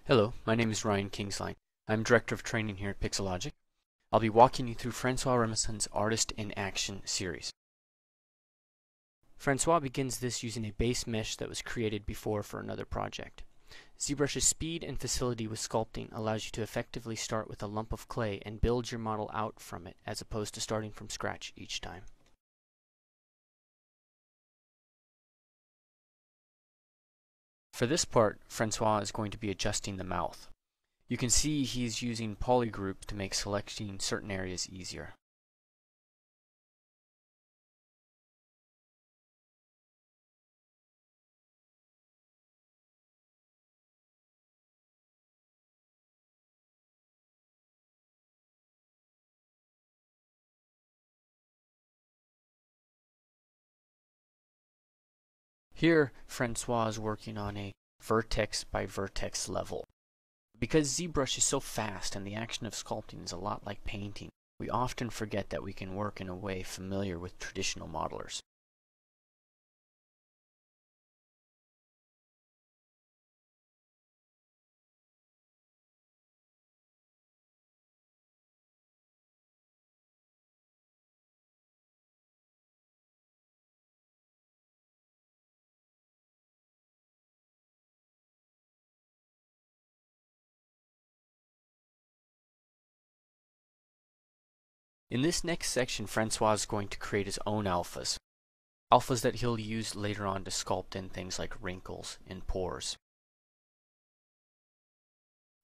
Hello, my name is Ryan Kingsline. I'm Director of Training here at Pixelogic. I'll be walking you through Francois Remeson's Artist in Action series. Francois begins this using a base mesh that was created before for another project. ZBrush's speed and facility with sculpting allows you to effectively start with a lump of clay and build your model out from it as opposed to starting from scratch each time. For this part, Francois is going to be adjusting the mouth. You can see he's using polygroup to make selecting certain areas easier. Here, Francois is working on a vertex by vertex level. Because ZBrush is so fast and the action of sculpting is a lot like painting, we often forget that we can work in a way familiar with traditional modelers. In this next section, Francois is going to create his own alphas. Alphas that he'll use later on to sculpt in things like wrinkles and pores.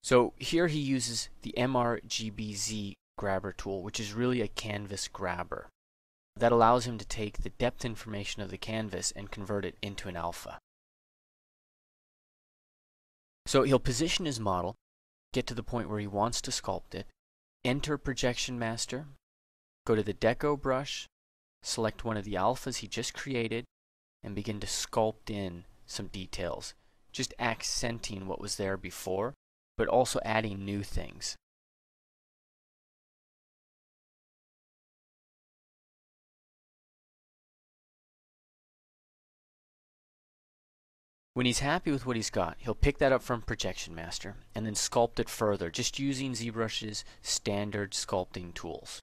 So here he uses the MRGBZ grabber tool, which is really a canvas grabber. That allows him to take the depth information of the canvas and convert it into an alpha. So he'll position his model, get to the point where he wants to sculpt it, enter Projection Master, go to the Deco brush, select one of the alphas he just created, and begin to sculpt in some details, just accenting what was there before, but also adding new things. When he's happy with what he's got, he'll pick that up from Projection Master and then sculpt it further, just using ZBrush's standard sculpting tools.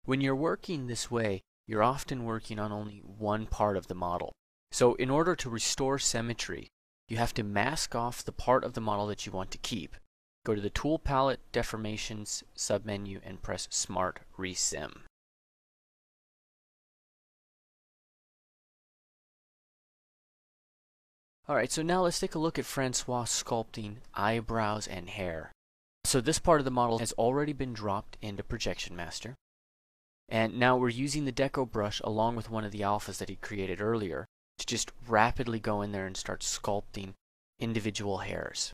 When you're working this way, you're often working on only one part of the model. So in order to restore symmetry, you have to mask off the part of the model that you want to keep. Go to the Tool Palette, Deformations submenu, and press Smart Resim. Alright, so now let's take a look at Francois sculpting eyebrows and hair. So this part of the model has already been dropped into Projection Master. And now we're using the Deco brush along with one of the alphas that he created earlier to just rapidly go in there and start sculpting individual hairs.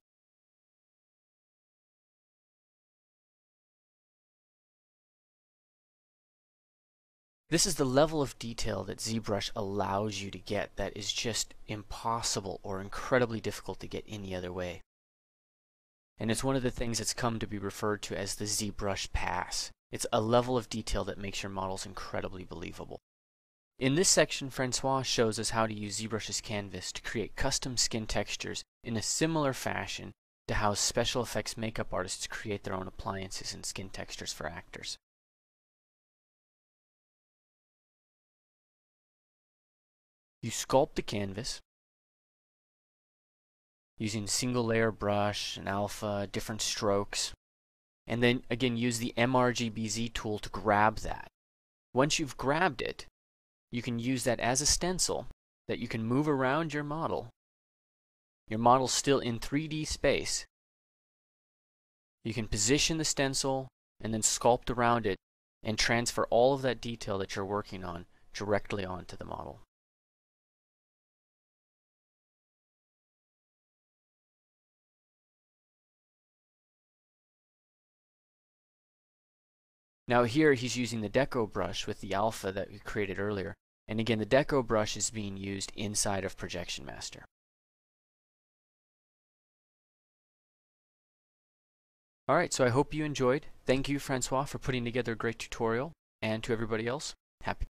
This is the level of detail that ZBrush allows you to get that is just impossible or incredibly difficult to get any other way. And it's one of the things that's come to be referred to as the ZBrush pass. It's a level of detail that makes your models incredibly believable. In this section, Francois shows us how to use ZBrush's canvas to create custom skin textures in a similar fashion to how special effects makeup artists create their own appliances and skin textures for actors. You sculpt the canvas using single layer brush, an alpha, different strokes. And then again use the MRGBZ tool to grab that. Once you've grabbed it, you can use that as a stencil that you can move around your model. Your model's still in 3D space. You can position the stencil and then sculpt around it and transfer all of that detail that you're working on directly onto the model. Now here he's using the Deco brush with the alpha that we created earlier. And again, the Deco brush is being used inside of Projection Master. Alright, so I hope you enjoyed. Thank you, Francois, for putting together a great tutorial. And to everybody else, happy